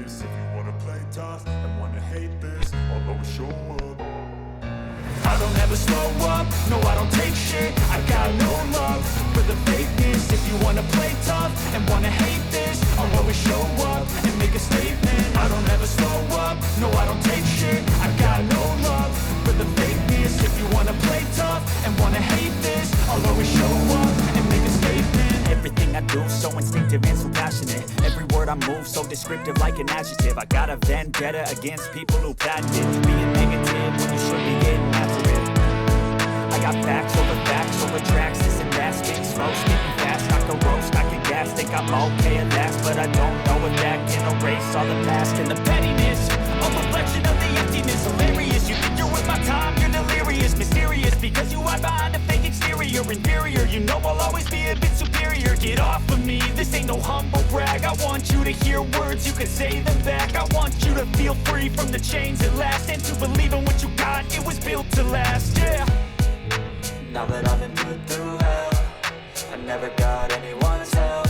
this. If you wanna play tough and wanna hate this, I'll always show up. I don't ever slow up, no I don't take shit. I got no love for the fakeness. If you wanna play tough and wanna hate this, I'll always show up and make a statement. I don't ever slow up, no I don't take shit. I got no love for the fakeness. If you wanna play tough and wanna hate this, I'll always show up and make a statement. Everything I do so instinctive and so passionate. Every word I move so descriptive like an adjective. I got a vendetta against people who patented being negative when you should be getting after it. I got facts over tracks. This and that, spitting slow, spitting fast. I can roast, I can gas, think I'm okay at last, but I don't know if that can erase all the past and the pettiness. A reflection of the emptiness, hilarious. You think you're with my time, you're delirious, mysterious, because you hide behind a fake exterior. Inferior, you know I'll always be a bit superior. Get off of me, this ain't no humble brag. I want you to hear words, you can say them back. I want you to feel free from the chains at last, and to believe in what you got, it was built to last, yeah. Now that I've been put through hell, I never got anyone's help.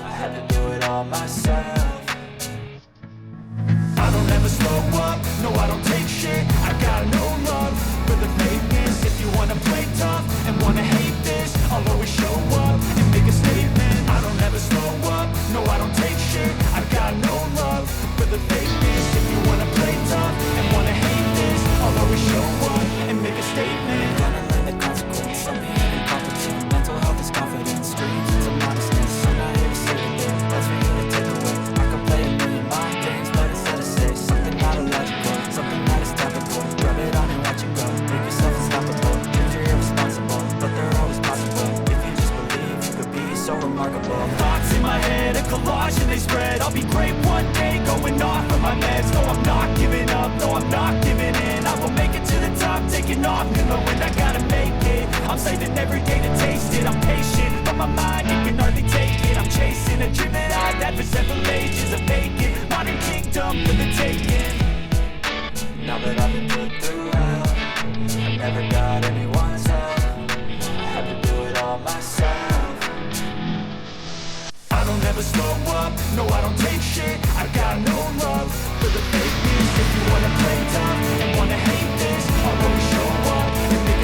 I had to do it all myself. I don't ever slow up, no I don't take shit. I got no love for the fakeness. If you wanna play tough and wanna hate this, I'll always show up and make a statement. I don't ever slow up, no I don't take shit. I got no love for the fakeness. If you wanna play tough and wanna hate this, I'll always show up and make a statement. Gonna learn the consequence of being incompetent. Mental health is confidence, dreams into modestness. I'm not here to save the day, that's for you to take away. I could play a million mind games, but instead I say something not illogical, something that is topical. Rub it on and watch it go. Make yourself unstoppable. Dreams are irresponsible, but they're always possible. If you just believe, you could be so remarkable. Thoughts in my head, a collage and they spread. I'll be great one day, going off of my meds. No, I'm not giving up, no, I'm not giving in. I will make it to the top, taking off, knowing I gotta make it. I'm saving every day to taste it. I'm patient, but my mind, it can hardly take it. I'm chasing a dream that I've had for several ages. A vacant modern kingdom for the taking. Now that I've been put through hell, I never got anyone's help. I had to do it all myself. I don't ever slow up, no I don't take shit. I got no love for the fakeness. If you wanna play tough and wanna hate this, I'll always show up and make a